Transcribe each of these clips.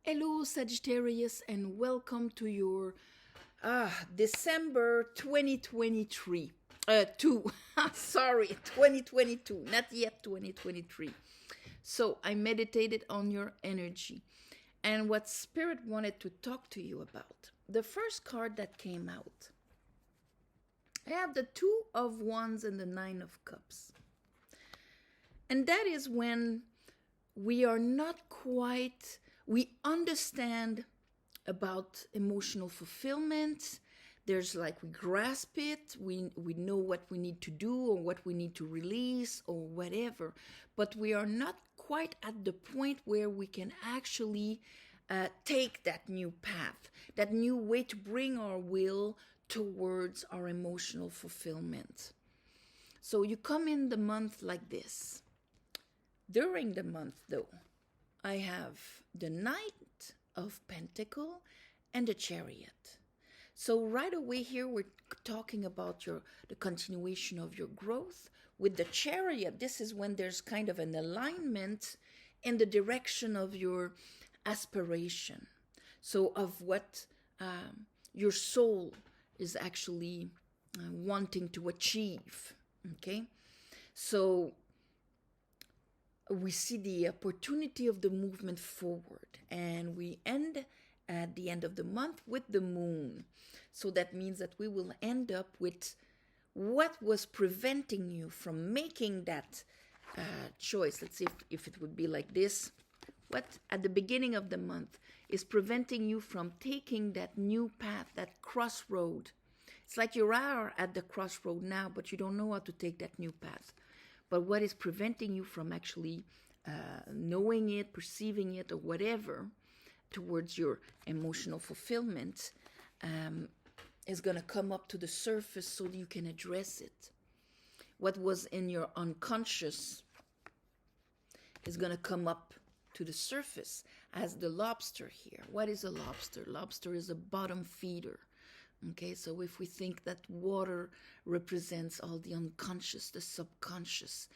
Hello, Sagittarius, and welcome to your December 2023. 2022, not yet 2023. So I meditated on your energy and what Spirit wanted to talk to you about. The first card that came out, I have the Two of Wands and the Nine of Cups. And that is when we are not quite, we understand about emotional fulfillment. There's like we grasp it, we know what we need to do or what we need to release or whatever, but we are not quite at the point where we can actually take that new path, that new way to bring our will towards our emotional fulfillment. So you come in the month like this. During the month, though, I have the Knight of Pentacles and the Chariot. So right away here, we're talking about the continuation of your growth. With the Chariot, this is when there's kind of an alignment in the direction of your aspiration. So of what your soul is actually wanting to achieve, okay? So we see the opportunity of the movement forward, and we end at the end of the month with the moon. So that means that we will end up with what was preventing you from making that choice. Let's see if it would be like this. What at the beginning of the month is preventing you from taking that new path, that crossroad. It's like you are at the crossroad now, but you don't know how to take that new path. But what is preventing you from actually knowing it, perceiving it, or whatever towards your emotional fulfillment is going to come up to the surface so that you can address it. What was in your unconscious is going to come up to the surface as the lobster here. What is a lobster? Lobster is a bottom feeder. Okay, so if we think that water represents all the unconscious, the subconscious,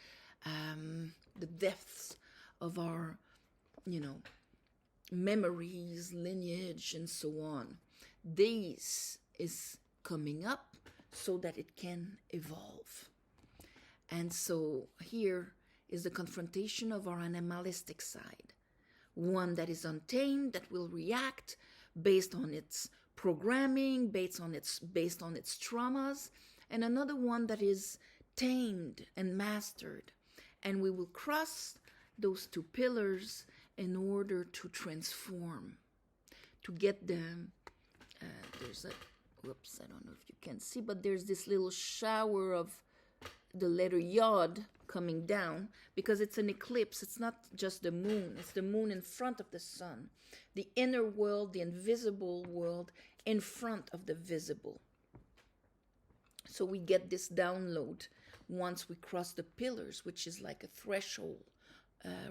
the depths of our, memories, lineage, and so on, this is coming up so that it can evolve. And so here is the confrontation of our animalistic side. One that is untamed, that will react based on its programming, based on its traumas, and another one that is tamed and mastered. And we will cross those two pillars in order to transform, to get them. There's a, whoops, I don't know if you can see, but there's this little shower of the letter Yod coming down because it's an eclipse. It's not just the moon. It's the moon in front of the sun. The inner world, the invisible world in front of the visible. So we get this download once we cross the pillars, which is like a threshold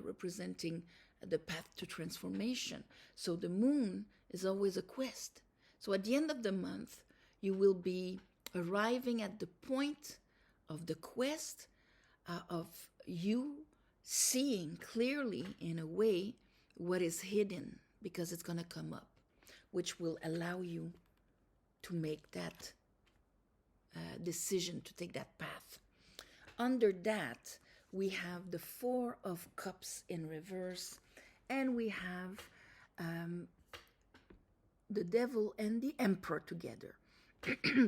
representing the path to transformation. So the moon is always a quest. So at the end of the month, you will be arriving at the point of the quest of you seeing clearly in a way what is hidden, because it's going to come up, which will allow you to make that decision, to take that path. Under that, we have the Four of Cups in reverse, and we have the Devil and the Emperor together.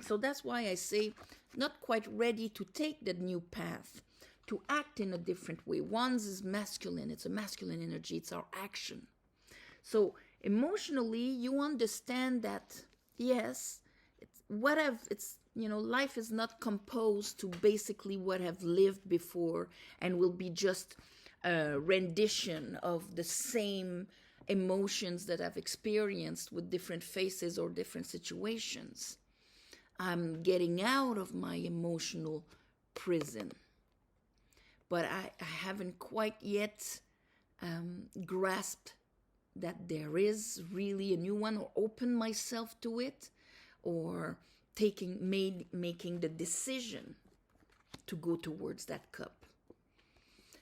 So that's why I say not quite ready to take the new path, to act in a different way. Wands is masculine. It's a masculine energy. It's our action. So emotionally, you understand that, yes, life is not composed to basically what have lived before and will be just a rendition of the same emotions that I've experienced with different faces or different situations. I'm getting out of my emotional prison. But I haven't quite yet grasped that there is really a new one, or open myself to it, or making the decision to go towards that cup.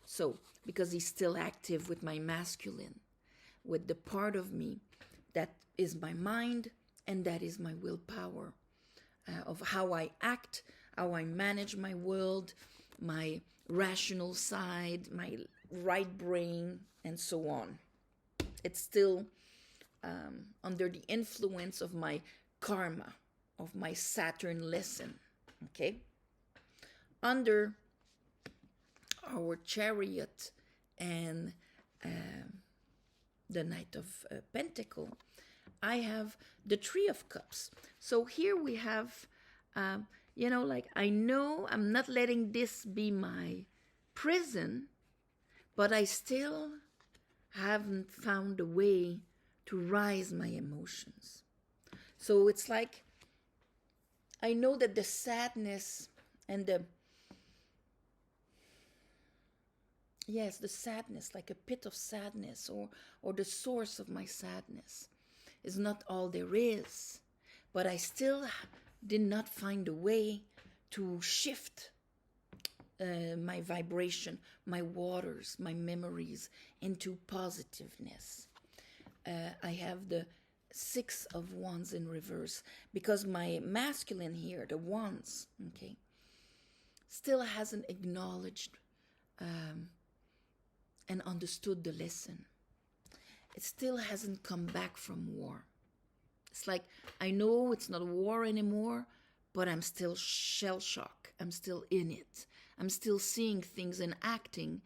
So, because he's still active with my masculine. with the part of me that is my mind and that is my willpower, of how I act, how I manage my world, my rational side, my right brain, and so on. It's still under the influence of my karma, of my Saturn lesson, okay? Under our Chariot and the Knight of Pentacle, I have the Three of Cups. So here we have, like, I know I'm not letting this be my prison, but I still haven't found a way to rise my emotions. So it's like, I know that the sadness and the sadness, like a pit of sadness, or the source of my sadness, is not all there is. But I still did not find a way to shift my vibration, my waters, my memories into positiveness. I have the Six of Wands in reverse, because my masculine here, the Wands, okay, still hasn't acknowledged and understood the lesson. It still hasn't come back from war. It's like, I know it's not war anymore, but I'm still shell shocked. I'm still in it. I'm still seeing things and acting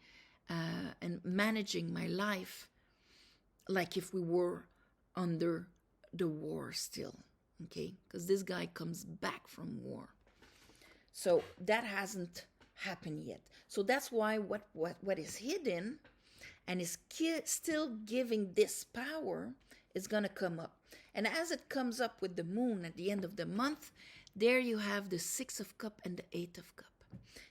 and managing my life like if we were under the war still, okay? Because this guy comes back from war. So that hasn't happened yet. So that's why what is hidden and is still giving this power is going to come up. And as it comes up with the moon at the end of the month, there you have the Six of Cup and the Eight of Cup.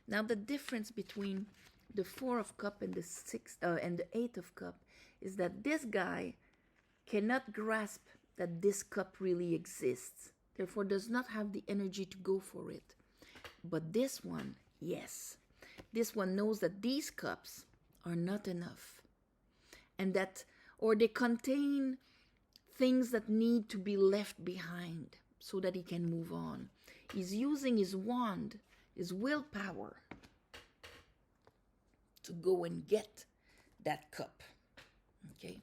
Now the difference between the Four of Cup and the Eight of Cup is that this guy cannot grasp that this cup really exists, therefore does not have the energy to go for it. But this one, yes. This one knows that these cups are not enough, and that, or they contain things that need to be left behind so that he can move on. He's using his wand, his willpower, to go and get that cup, okay?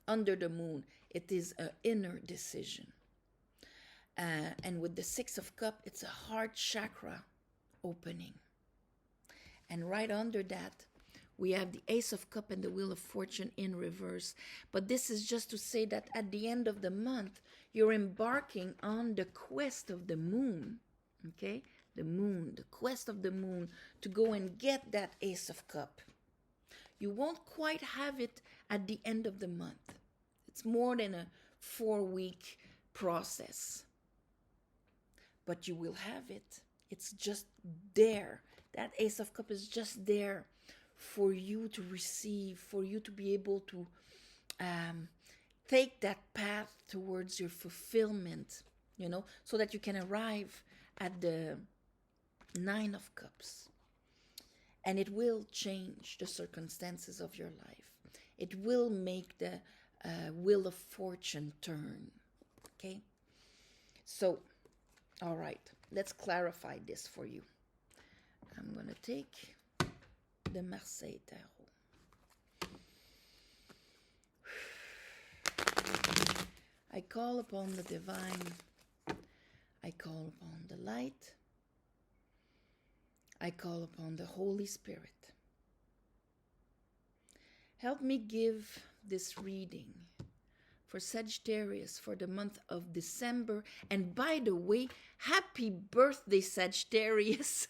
Under the moon, it is an inner decision. And with the Six of Cup, it's a heart chakra opening. And right under that, we have the Ace of Cup and the Wheel of Fortune in reverse. But this is just to say that at the end of the month, you're embarking on the quest of the moon, okay? The moon, the quest of the moon, to go and get that Ace of Cup. You won't quite have it at the end of the month. It's more than a 4-week process. But you will have it. It's just there. That Ace of Cup is just there for you to receive, for you to be able to take that path towards your fulfillment, so that you can arrive at the Nine of Cups. And it will change the circumstances of your life. It will make the Wheel of Fortune turn, okay? So, all right, let's clarify this for you. I'm going to take the Marseille Tarot. I call upon the divine. I call upon the light. I call upon the Holy Spirit. Help me give this reading for Sagittarius for the month of December. And by the way, happy birthday, Sagittarius.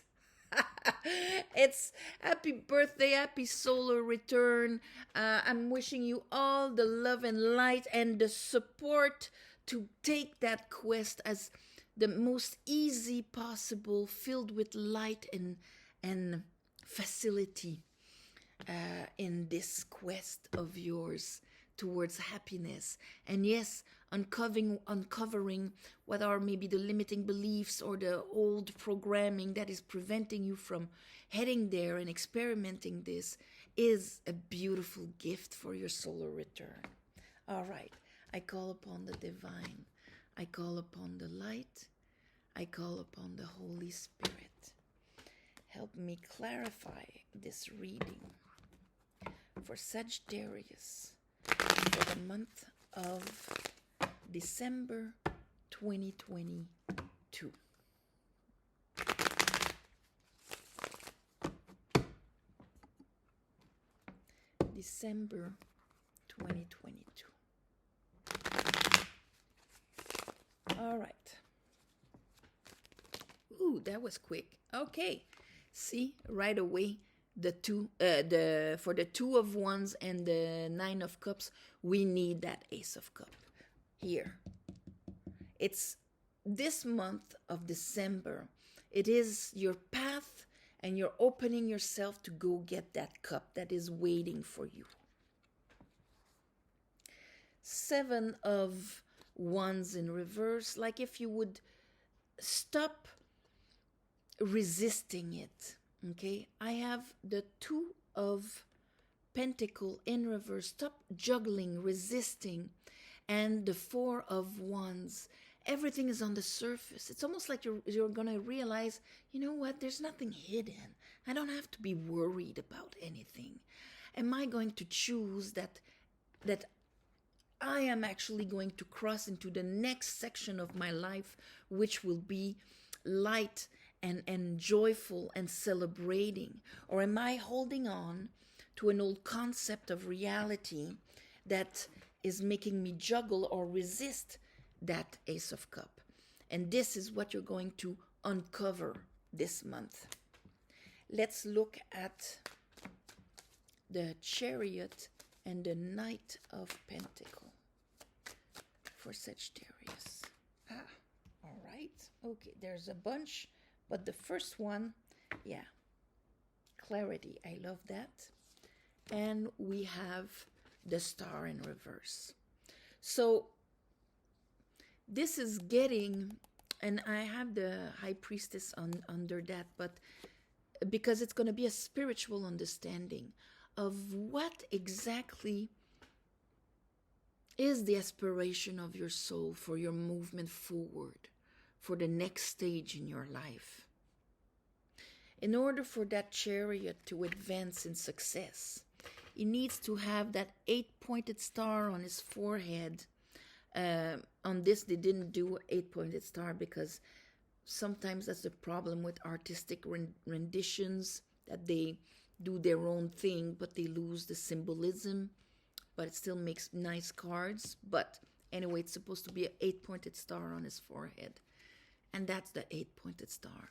It's happy birthday, happy solar return. I'm wishing you all the love and light and the support to take that quest as the most easy possible, filled with light and facility in this quest of yours towards happiness. And yes, uncovering what are maybe the limiting beliefs or the old programming that is preventing you from heading there and experimenting this is a beautiful gift for your solar return. All right. I call upon the divine. I call upon the light. I call upon the Holy Spirit. Help me clarify this reading for Sagittarius for the month of December 2022. December 2022. All right. Ooh, that was quick. Okay. See, right away, for the Two of Wands and the Nine of Cups, we need that Ace of Cup here. It's this month of December. It is your path, and you're opening yourself to go get that cup that is waiting for you. Seven of Wands in reverse, like if you would stop resisting it. Okay, I have the Two of Pentacle in reverse. Stop juggling, resisting, and the Four of Wands. Everything is on the surface. It's almost like you're gonna realize, you know what? There's nothing hidden. I don't have to be worried about anything. Am I going to choose that I am actually going to cross into the next section of my life, which will be light and joyful and celebrating? Or am I holding on to an old concept of reality that is making me juggle or resist that Ace of Cup? And this is what you're going to uncover this month. Let's look at the Chariot and the Knight of Pentacle for Sagittarius. All right. Okay, there's a bunch, but the first one, yeah, clarity. I love that. And we have the Star in reverse. So this is getting, and I have the High Priestess under that, but because it's going to be a spiritual understanding of what exactly is the aspiration of your soul for your movement forward, for the next stage in your life. In order for that Chariot to advance in success, he needs to have that 8-pointed star on his forehead. On this, they didn't do 8-pointed star because sometimes that's the problem with artistic renditions, that they do their own thing, but they lose the symbolism, but it still makes nice cards. But anyway, it's supposed to be an 8-pointed star on his forehead. And that's the 8-pointed star.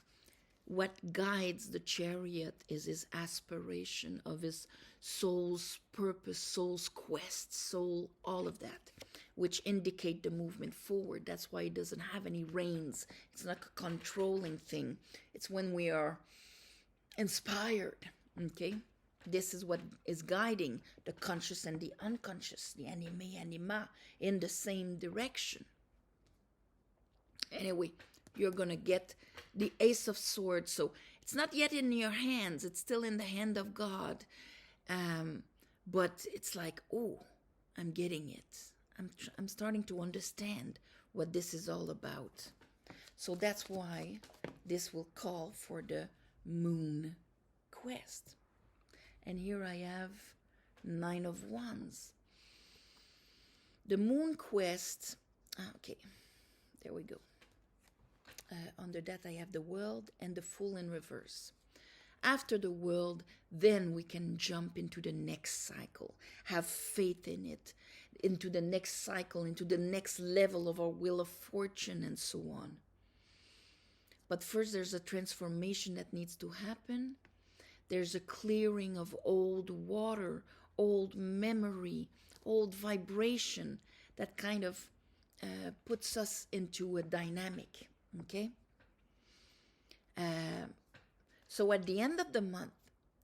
What guides the Chariot is his aspiration of his soul's purpose, soul's quest, soul, all of that, which indicate the movement forward. That's why it doesn't have any reins. It's not a controlling thing. It's when we are inspired, okay? This is what is guiding the conscious and the unconscious, the anime, anima, in the same direction. Anyway, you're going to get the Ace of Swords. So it's not yet in your hands. It's still in the hand of God. But it's like, oh, I'm getting it. I'm starting to understand what this is all about. So that's why this will call for the Moon Quest. And here I have 9 of Wands. The Moon Quest, okay, there we go. Under that I have the World and the Fool in reverse. After the World, then we can jump into the next cycle, have faith in it, into the next cycle, into the next level of our Wheel of Fortune and so on. But first there's a transformation that needs to happen. There's a clearing of old water, old memory, old vibration that kind of puts us into a dynamic, okay? So at the end of the month,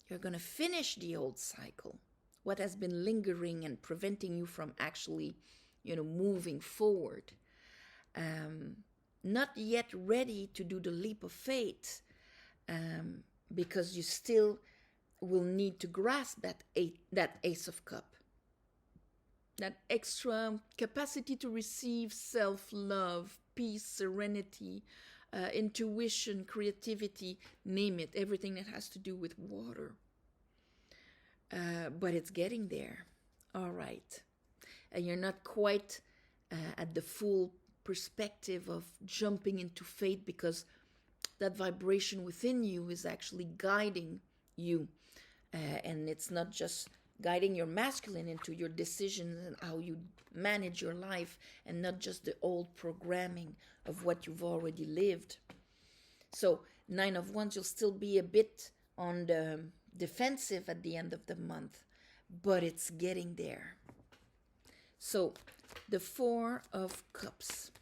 you're going to finish the old cycle, what has been lingering and preventing you from actually, moving forward. Not yet ready to do the leap of faith, because you still will need to grasp that Ace of Cup. that extra capacity to receive self-love, peace, serenity, intuition, creativity, name it, everything that has to do with water. But it's getting there. All right. And you're not quite at the full perspective of jumping into fate, because that vibration within you is actually guiding you. And it's not just guiding your masculine into your decisions and how you manage your life, and not just the old programming of what you've already lived. So 9 of Wands, you'll still be a bit on the defensive at the end of the month, but it's getting there. So the 4 of Cups.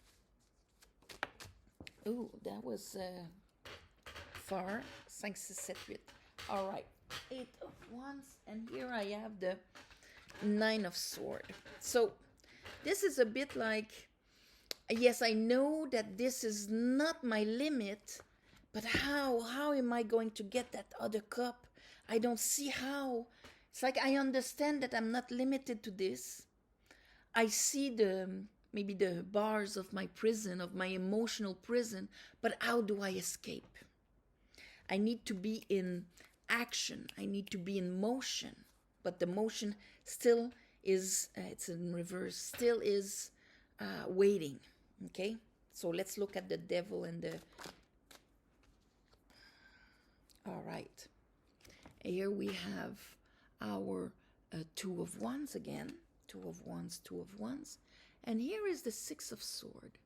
Ooh, that was far. 5, 6, 7, 8. All right. 8 of Wands, and here I have the 9 of Swords. So this is a bit like, yes, I know that this is not my limit, but how am I going to get that other cup? I don't see how. It's like I understand that I'm not limited to this. I see maybe the bars of my prison, of my emotional prison, but how do I escape? I need to be in action. I need to be in motion, but the motion still is, it's in reverse, still is waiting. Okay, so let's look at the Devil and the, all right, here we have our 2 of Wands again, 2 of Wands, 2 of Wands, and here is the 6 of Swords.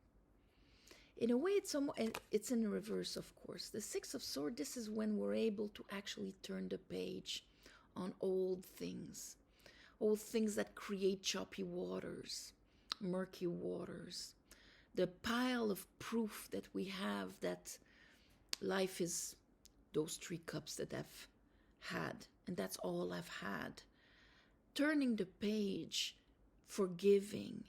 In a way, it's in reverse, of course. The 6 of Swords, this is when we're able to actually turn the page on old things that create choppy waters, murky waters. The pile of proof that we have that life is those 3 cups that I've had, and that's all I've had. Turning the page, forgiving,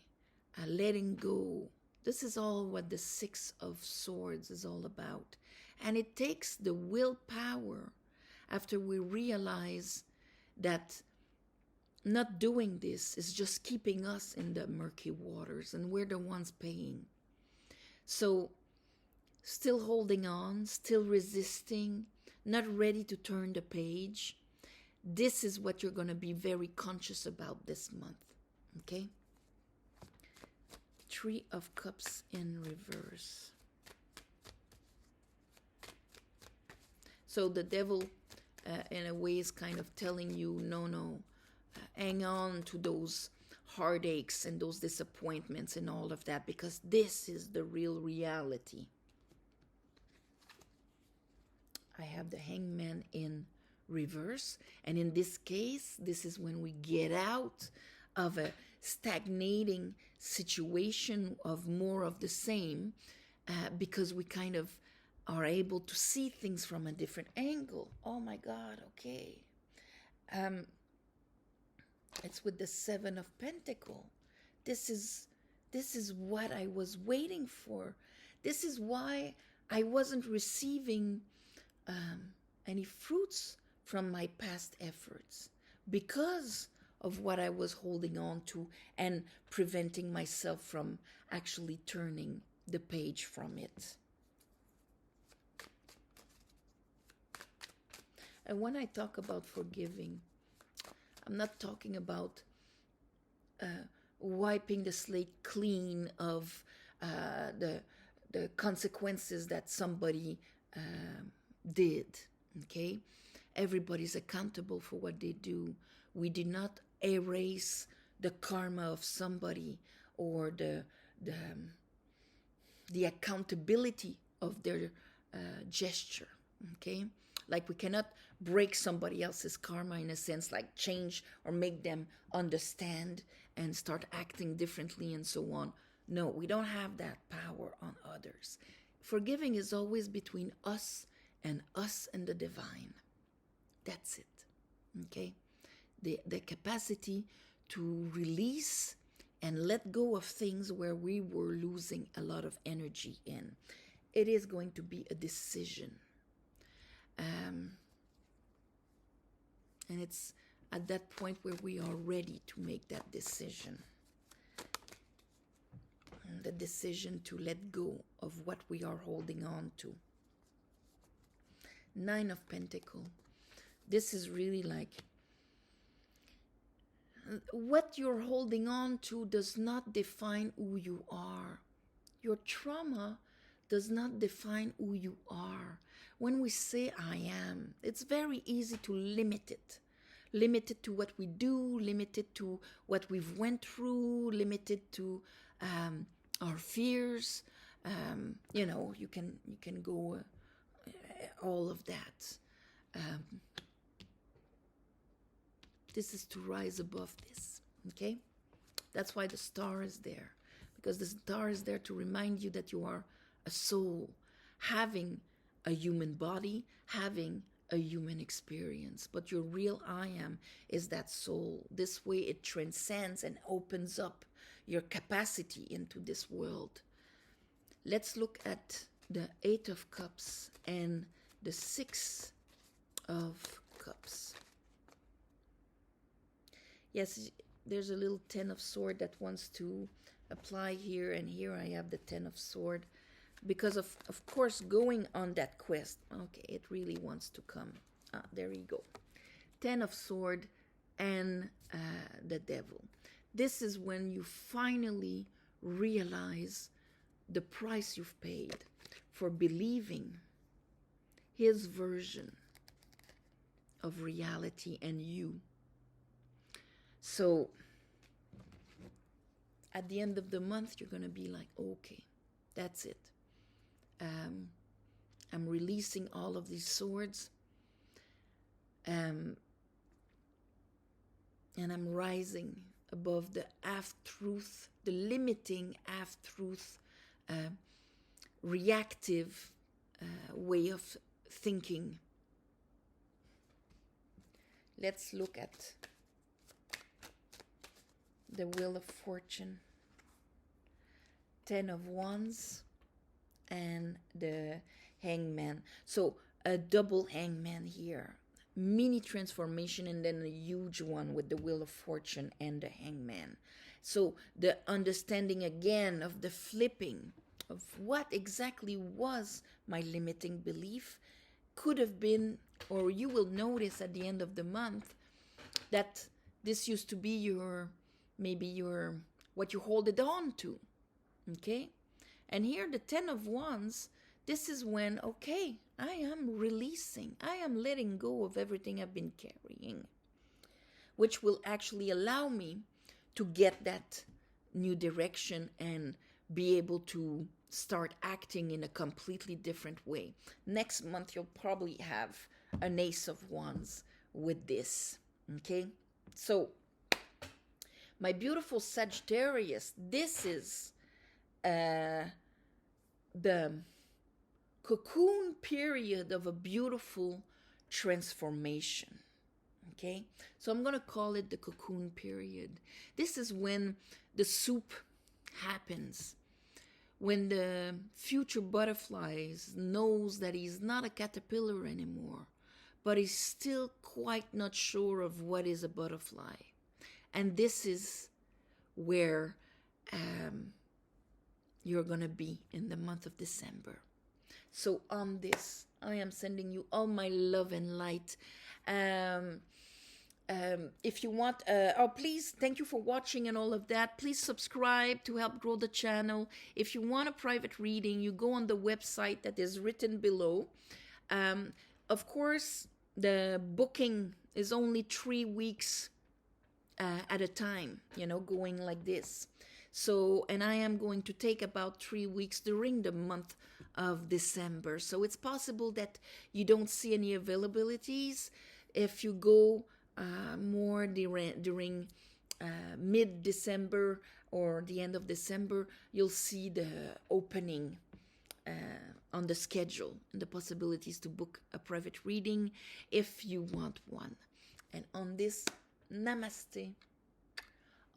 letting go. This is all what the 6 of Swords is all about. And it takes the willpower after we realize that not doing this is just keeping us in the murky waters, and we're the ones paying. So still holding on, still resisting, not ready to turn the page. This is what you're going to be very conscious about this month. Okay? 3 of Cups in reverse. So the Devil, in a way, is kind of telling you, no, hang on to those heartaches and those disappointments and all of that, because this is the real reality. I have the Hangman in reverse, and in this case, this is when we get out of a stagnating situation of more of the same, because we kind of are able to see things from a different angle. Oh my God, okay. It's with the 7 of Pentacles. This is what I was waiting for. This is why I wasn't receiving any fruits from my past efforts, because of what I was holding on to and preventing myself from actually turning the page from it. And when I talk about forgiving, I'm not talking about wiping the slate clean of the consequences that somebody did, okay? Everybody's accountable for what they do. We did not erase the karma of somebody or the accountability of their gesture, okay? Like we cannot break somebody else's karma in a sense, like change or make them understand and start acting differently and so on. No, we don't have that power on others. Forgiving is always between us and the divine. That's it, okay? The capacity to release and let go of things where we were losing a lot of energy in. It is going to be a decision. And it's at that point where we are ready to make that decision. The decision to let go of what we are holding on to. Nine of Pentacles. This is really like what you're holding on to does not define who you are. Your trauma does not define who you are. When we say I am, it's very easy to limit it. Limit it to what we do, limit it to what we've went through, limit it to our fears. You know, you can go all of that. This is to rise above this, okay? That's why the star is there, because the star is there to remind you that you are a soul, having a human body, having a human experience, but your real I am is that soul. This way it transcends and opens up your capacity into this world. Let's look at the Eight of Cups and the Six of Cups. Yes, there's a little Ten of Sword that wants to apply here, and here I have the Ten of Sword. Because of course, going on that quest. Okay, it really wants to come. There you go. Ten of Sword and the Devil. This is when you finally realize the price you've paid for believing his version of reality and you. So at the end of the month, you're going to be like, okay, that's it. I'm releasing all of these swords. And I'm rising above the half-truth, the limiting half-truth, reactive way of thinking. Let's look at the Wheel of Fortune, Ten of Wands, and the Hangman. So a double Hangman here. Mini transformation and then a huge one with the Wheel of Fortune and the Hangman. So the understanding again of the flipping of what exactly was my limiting belief could have been, or you will notice at the end of the month that this used to be what you hold it on to, okay? And here the Ten of Wands, this is when, okay, I am releasing, I am letting go of everything I've been carrying, which will actually allow me to get that new direction and be able to start acting in a completely different way. Next month, you'll probably have an Ace of Wands with this, okay? So, my beautiful Sagittarius, this is the cocoon period of a beautiful transformation, okay? So I'm going to call it the cocoon period. This is when the soup happens, when the future butterflies knows that he's not a caterpillar anymore, but he's still quite not sure of what is a butterfly. And this is where you're going to be in the month of December. So on this, I am sending you all my love and light. If you want, please, thank you for watching and all of that. Please subscribe to help grow the channel. If you want a private reading, you go on the website that is written below. Of course, the booking is only 3 weeks at a time, going like this. So, and I am going to take about 3 weeks during the month of December. So it's possible that you don't see any availabilities. If you go more during mid-December or the end of December, you'll see the opening on the schedule and the possibilities to book a private reading if you want one. And on this, namaste.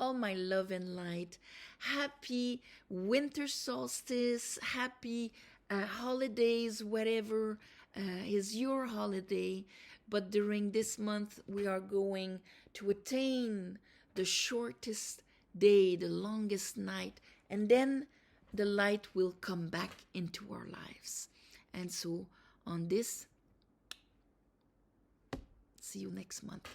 All my love and light. Happy winter solstice. Happy holidays, whatever is your holiday. But during this month, we are going to attain the shortest day, the longest night, and then the light will come back into our lives. And so on this, see you next month.